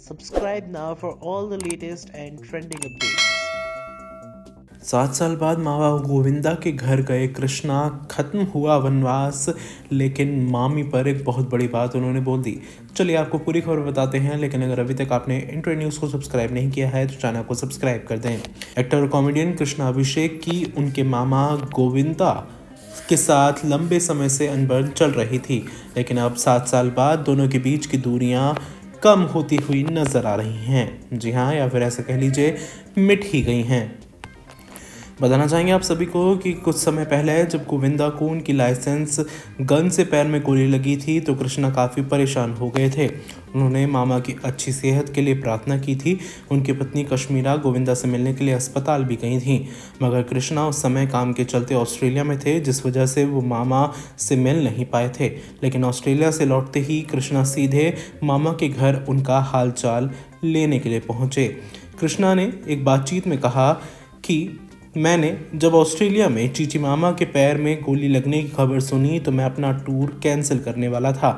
Subscribe now for all the latest and trending updates. 7 साल बाद माँ गोविंदा के घर गए कृष्णा। खत्म हुआ वनवास, लेकिन मामी पर एक बहुत बड़ी बात उन्होंने बोल दी। चलिए आपको पूरी खबर बताते हैं, लेकिन अगर अभी तक आपने इंट्रो न्यूज़ को सब्सक्राइब नहीं किया है तो चैनल को सब्सक्राइब कर दें। एक्टर और कॉमेडियन कृष्णा अभिषेक की उनके मामा गोविंदा के साथ लंबे समय से अनबन चल रही थी, लेकिन अब 7 साल बाद दोनों के बीच की दूरियां कम होती हुई नजर आ रही हैं। जी हाँ, या फिर ऐसा कह लीजिए मिट ही गई हैं। बताना चाहेंगे आप सभी को कि कुछ समय पहले जब गोविंदा को उनकी लाइसेंस गन से पैर में गोली लगी थी तो कृष्णा काफ़ी परेशान हो गए थे। उन्होंने मामा की अच्छी सेहत के लिए प्रार्थना की थी। उनकी पत्नी कश्मीरा गोविंदा से मिलने के लिए अस्पताल भी गई थी, मगर कृष्णा उस समय काम के चलते ऑस्ट्रेलिया में थे, जिस वजह से वो मामा से मिल नहीं पाए थे। लेकिन ऑस्ट्रेलिया से लौटते ही कृष्णा सीधे मामा के घर उनका हालचाल लेने के लिए पहुंचे। कृष्णा ने एक बातचीत में कहा कि मैंने जब ऑस्ट्रेलिया में चीची मामा के पैर में गोली लगने की खबर सुनी तो मैं अपना टूर कैंसिल करने वाला था,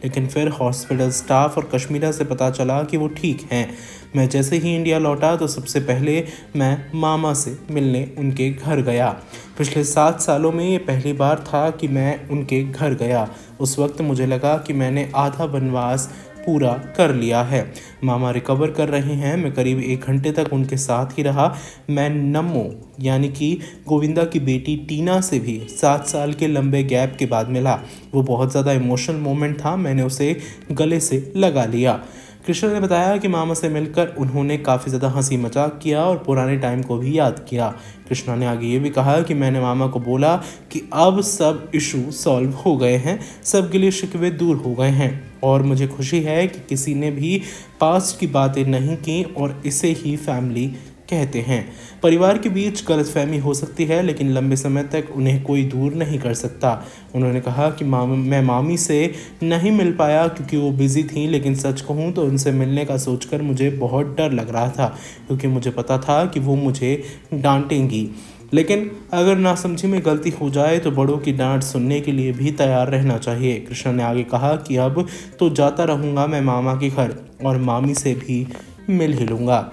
लेकिन फिर हॉस्पिटल स्टाफ और कश्मीरा से पता चला कि वो ठीक हैं। मैं जैसे ही इंडिया लौटा तो सबसे पहले मैं मामा से मिलने उनके घर गया। पिछले 7 सालों में ये पहली बार था कि मैं उनके घर गया। उस वक्त मुझे लगा कि मैंने आधा वनवास पूरा कर लिया है। मामा रिकवर कर रहे हैं। मैं करीब 1 घंटे तक उनके साथ ही रहा। मैं नम्मो यानी कि गोविंदा की बेटी टीना से भी 7 साल के लंबे गैप के बाद मिला। वो बहुत ज़्यादा इमोशनल मोमेंट था। मैंने उसे गले से लगा लिया। कृष्णा ने बताया कि मामा से मिलकर उन्होंने काफ़ी ज़्यादा हंसी मजाक किया और पुराने टाइम को भी याद किया। कृष्णा ने आगे ये भी कहा कि मैंने मामा को बोला कि अब सब इशू सॉल्व हो गए हैं, सब गिले शिकवे दूर हो गए हैं और मुझे खुशी है कि किसी ने भी पास्ट की बातें नहीं की और इसे ही फैमिली कहते हैं। परिवार के बीच गलतफहमी हो सकती है, लेकिन लंबे समय तक उन्हें कोई दूर नहीं कर सकता। उन्होंने कहा कि मैं मामी से नहीं मिल पाया क्योंकि वो बिज़ी थी, लेकिन सच कहूँ तो उनसे मिलने का सोचकर मुझे बहुत डर लग रहा था, क्योंकि मुझे पता था कि वो मुझे डांटेंगी। लेकिन अगर नासमझी में गलती हो जाए तो बड़ों की डांट सुनने के लिए भी तैयार रहना चाहिए। कृष्णा ने आगे कहा कि अब तो जाता रहूँगा मैं मामा के घर और मामी से भी मिल ही लूँगा।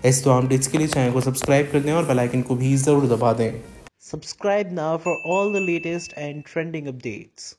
इस तो अपडेट्स के लिए चैनल को सब्सक्राइब कर दें और बेल आइकन को भी ज़रूर दबा दें। Subscribe now for all the latest and trending updates.